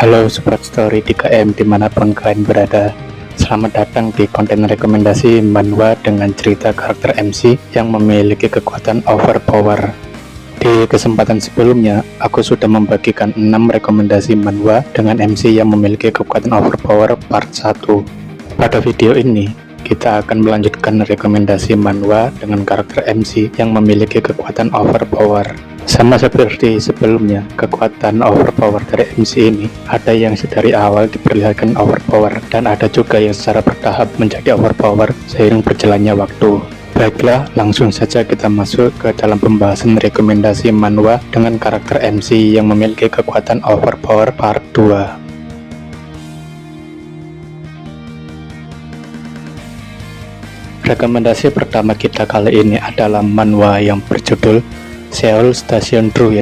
Halo Sobat Story 3M dimanapun kalian berada. Selamat datang di konten rekomendasi manhwa dengan cerita karakter MC yang memiliki kekuatan overpower. Di kesempatan sebelumnya, aku sudah membagikan 6 rekomendasi manhwa dengan MC yang memiliki kekuatan overpower part 1. Pada video ini, kita akan melanjutkan rekomendasi manhwa dengan karakter MC yang memiliki kekuatan overpower. Sama seperti sebelumnya, kekuatan overpower dari MC ini ada yang dari awal diperlihatkan overpower dan ada juga yang secara bertahap menjadi overpower seiring berjalannya waktu. Baiklah, langsung saja kita masuk ke dalam pembahasan rekomendasi manhwa dengan karakter MC yang memiliki kekuatan overpower part 2. Rekomendasi pertama kita kali ini adalah manhwa yang berjudul Seoul Station Druid.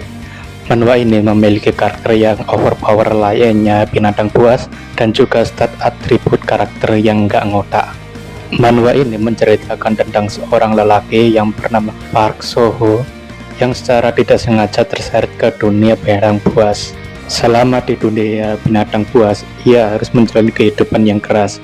Manhwa ini memiliki karakter yang overpower lainnya binatang buas dan juga stat atribut karakter yang nggak ngotak. Manhwa ini menceritakan tentang seorang lelaki yang bernama Park Soho yang secara tidak sengaja terseret ke dunia binatang buas. Selama di dunia binatang buas, ia harus menjalani kehidupan yang keras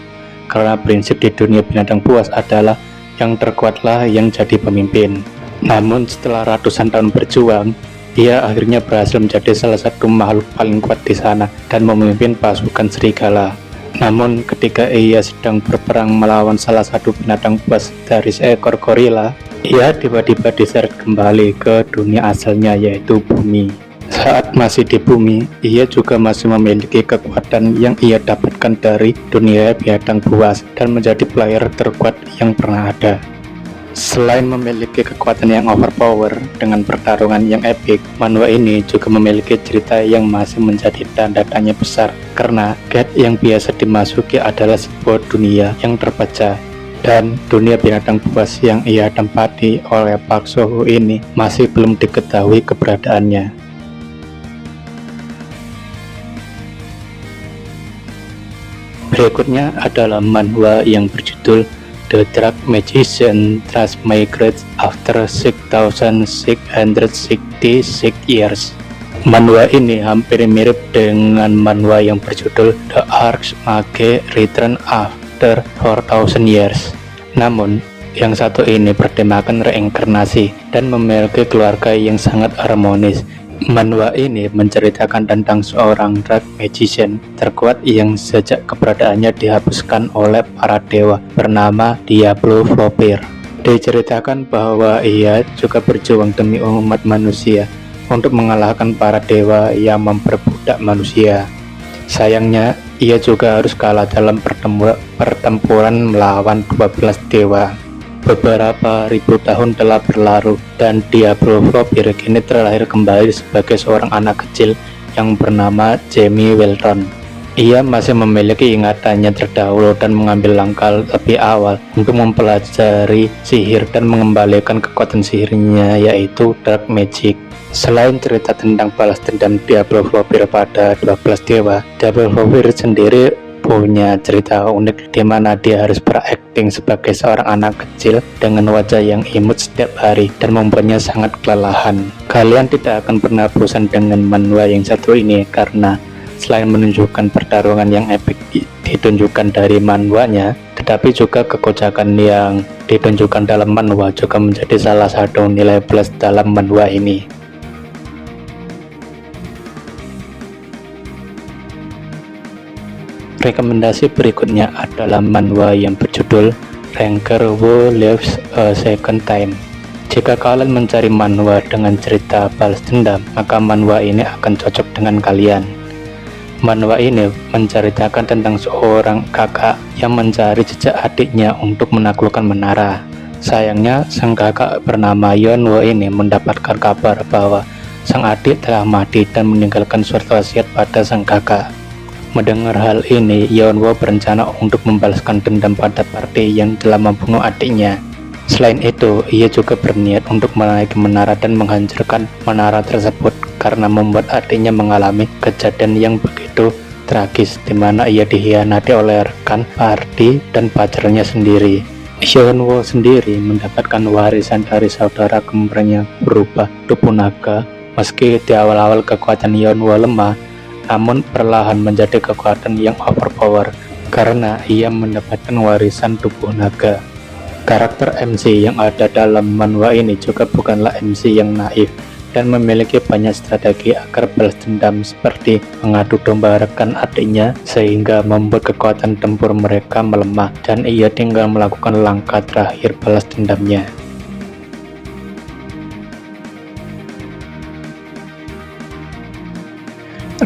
karena prinsip di dunia binatang buas adalah yang terkuatlah yang jadi pemimpin. Namun setelah ratusan tahun berjuang, ia akhirnya berhasil menjadi salah satu makhluk paling kuat di sana dan memimpin pasukan serigala. Namun ketika ia sedang berperang melawan salah satu binatang buas dari seekor gorila, ia tiba-tiba diseret kembali ke dunia asalnya, yaitu bumi. Saat masih di bumi, ia juga masih memiliki kekuatan yang ia dapatkan dari dunia binatang buas dan menjadi player terkuat yang pernah ada. Selain memiliki kekuatan yang overpower dengan pertarungan yang epic, manhwa ini juga memiliki cerita yang masih menjadi tanda tanya besar karena gate yang biasa dimasuki adalah sebuah dunia yang terbaca, dan dunia binatang buas yang ia tempati oleh Park Soho ini masih belum diketahui keberadaannya. Berikutnya adalah manhwa yang berjudul The Dark Magician Transmigrates After 6,666 Years. Manhwa ini hampir mirip dengan manhwa yang berjudul The Archmage Return After 4,000 Years. Namun, yang satu ini bertemakan reinkarnasi dan memiliki keluarga yang sangat harmonis. Manhwa ini menceritakan tentang seorang dark magician terkuat yang sejak keberadaannya dihapuskan oleh para dewa bernama Diablo Flopir. Diceritakan bahwa ia juga berjuang demi umat manusia untuk mengalahkan para dewa yang memperbudak manusia. Sayangnya, ia juga harus kalah dalam pertempuran melawan 12 dewa. Beberapa ribu tahun telah berlalu dan Diablo Flopir kini terlahir kembali sebagai seorang anak kecil yang bernama Jamie Welton. Ia masih memiliki ingatannya terdahulu dan mengambil langkah lebih awal untuk mempelajari sihir dan mengembalikan kekuatan sihirnya, yaitu Dark Magic. Selain cerita tentang balas dendam Diablo Flopir pada 12 dewa, Diablo Flopir sendiri punya cerita unik di mana dia harus berakting sebagai seorang anak kecil dengan wajah yang imut setiap hari dan membuatnya sangat kelelahan. Kalian tidak akan pernah bosan dengan manhwa yang satu ini karena selain menunjukkan pertarungan yang epik ditunjukkan dari manhwanya, tetapi juga kekocakan yang ditunjukkan dalam manhwa juga menjadi salah satu nilai plus dalam manhwa ini. Rekomendasi berikutnya adalah manhwa yang berjudul Ranger Who Lives a Second Time. Jika kalian mencari manhwa dengan cerita balas dendam, maka manhwa ini akan cocok dengan kalian. Manhwa ini menceritakan tentang seorang kakak yang mencari jejak adiknya untuk menaklukkan menara. Sayangnya, sang kakak bernama Yeonwoo ini mendapatkan kabar bahwa sang adik telah mati dan meninggalkan surat wasiat pada sang kakak. Mendengar hal ini, Yeonwoo berencana untuk membalaskan dendam pada party yang telah membunuh adiknya. Selain itu, ia juga berniat untuk menaiki menara dan menghancurkan menara tersebut karena membuat adiknya mengalami kejadian yang begitu tragis di mana ia dikhianati oleh rekan party dan pacarnya sendiri. Yeonwoo sendiri mendapatkan warisan dari saudara kembarnya berupa tubuh naga. Meski di awal-awal kekuatan Yeonwoo lemah, namun perlahan menjadi kekuatan yang overpower karena ia mendapatkan warisan tubuh naga. Karakter MC yang ada dalam manhwa ini juga bukanlah MC yang naif dan memiliki banyak strategi agar balas dendam, seperti mengadu domba rekan adiknya sehingga membuat kekuatan tempur mereka melemah dan ia tinggal melakukan langkah terakhir balas dendamnya.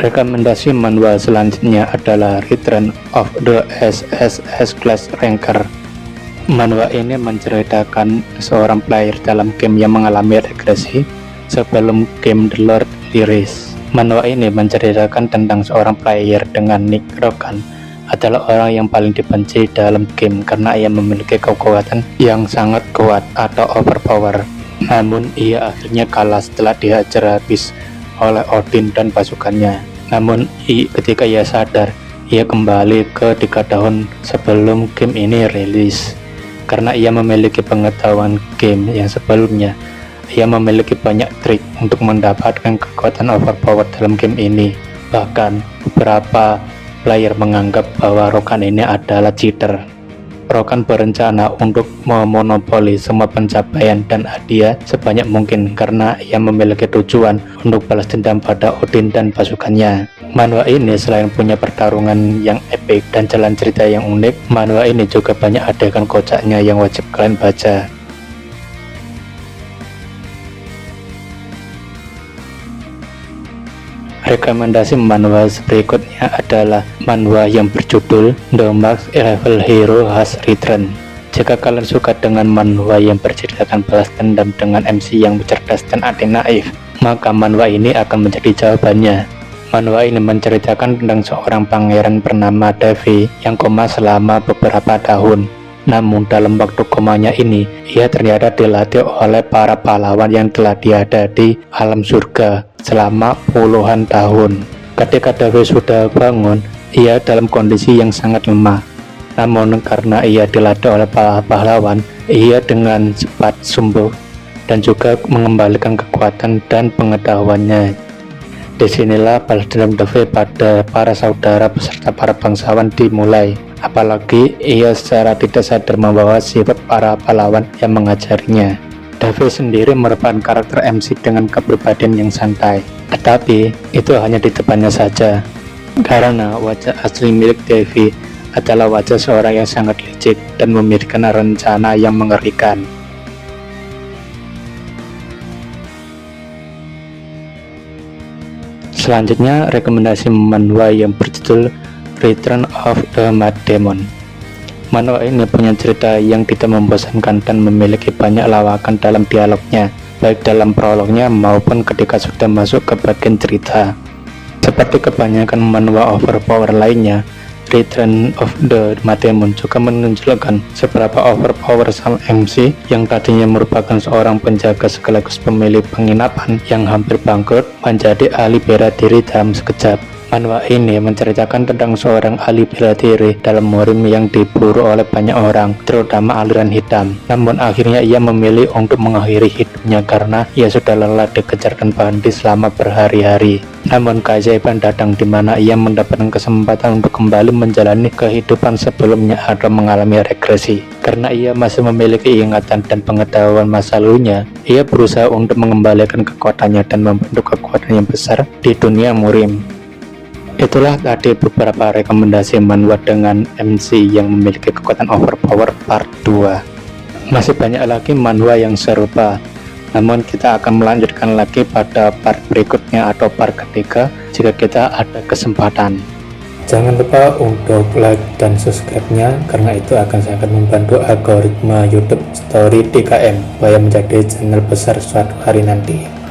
Rekomendasi manhwa selanjutnya adalah Return of the SSS Class Ranker. Manhwa ini menceritakan seorang player dalam game yang mengalami regresi sebelum game The Lord rilis. Manhwa ini menceritakan tentang seorang player dengan nick Rokan adalah orang yang paling dibenci dalam game karena ia memiliki kekuatan yang sangat kuat atau overpower. Namun ia akhirnya kalah setelah dihajar habis oleh Odin dan pasukannya. Namun ketika ia sadar, ia kembali ke 3 tahun sebelum game ini rilis. Karena ia memiliki pengetahuan game yang sebelumnya, ia memiliki banyak trik untuk mendapatkan kekuatan overpower dalam game ini. Bahkan beberapa player menganggap bahwa Rokan ini adalah cheater. Rokan berencana untuk memonopoli semua pencapaian dan hadiah sebanyak mungkin karena ia memiliki tujuan untuk balas dendam pada Odin dan pasukannya. Manhwa ini selain punya pertarungan yang epic dan jalan cerita yang unik, manhwa ini juga banyak adegan kocaknya yang wajib kalian baca. Rekomendasi manhwa berikutnya adalah manhwa yang berjudul The Max Level Hero Has Returned. Jika kalian suka dengan manhwa yang berceritakan balas dendam dengan MC yang cerdas dan anti naif, maka manhwa ini akan menjadi jawabannya. Manhwa ini menceritakan tentang seorang pangeran bernama Devi yang koma selama beberapa tahun. Namun dalam waktu komanya ini, ia ternyata dilatih oleh para pahlawan yang telah diada di alam surga selama puluhan tahun. Ketika Devi sudah bangun, ia dalam kondisi yang sangat lemah. Namun karena ia dilatih oleh para pahlawan, ia dengan cepat sembuh dan juga mengembalikan kekuatan dan pengetahuannya. Disinilah balas dendam Devi pada para saudara beserta para bangsawan dimulai. Apalagi ia secara tidak sadar membawa sifat para pahlawan yang mengajarinya. Devi sendiri merupakan karakter MC dengan kepribadian yang santai, tetapi itu hanya di depannya saja. Karena wajah asli milik Devi adalah wajah seorang yang sangat licik dan memiliki rencana yang mengerikan. Selanjutnya, rekomendasi manhwa yang berjudul Return of the Mad Demon. Manhwa ini punya cerita yang tidak membosankan dan memiliki banyak lawakan dalam dialognya, baik dalam prolognya maupun ketika sudah masuk ke bagian cerita. Seperti kebanyakan manhwa overpower lainnya, Return of the Mad Demon juga menunjukkan seberapa overpower sang MC yang tadinya merupakan seorang penjaga sekaligus pemilik penginapan yang hampir bangkrut menjadi ahli bela diri dalam sekejap. Manhwa ini menceritakan tentang seorang ahli bela diri dalam murim yang diburu oleh banyak orang, terutama aliran hitam. Namun akhirnya ia memilih untuk mengakhiri hidupnya karena ia sudah lelah dikejar dan banti selama berhari-hari. Namun keajaiban datang di mana ia mendapatkan kesempatan untuk kembali menjalani kehidupan sebelumnya atau mengalami regresi. Karena ia masih memiliki ingatan dan pengetahuan masa lalunya, ia berusaha untuk mengembalikan kekuatannya dan membentuk kekuatan yang besar di dunia murim. Itulah tadi beberapa rekomendasi manhwa dengan MC yang memiliki kekuatan overpower part 2. Masih banyak lagi manhwa yang serupa, namun kita akan melanjutkan lagi pada part berikutnya atau part ketiga jika kita ada kesempatan. Jangan lupa untuk like dan subscribe-nya karena itu akan sangat membantu algoritma YouTube Story DKM supaya menjadi channel besar suatu hari nanti.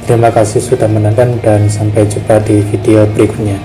Terima kasih sudah menonton dan sampai jumpa di video berikutnya.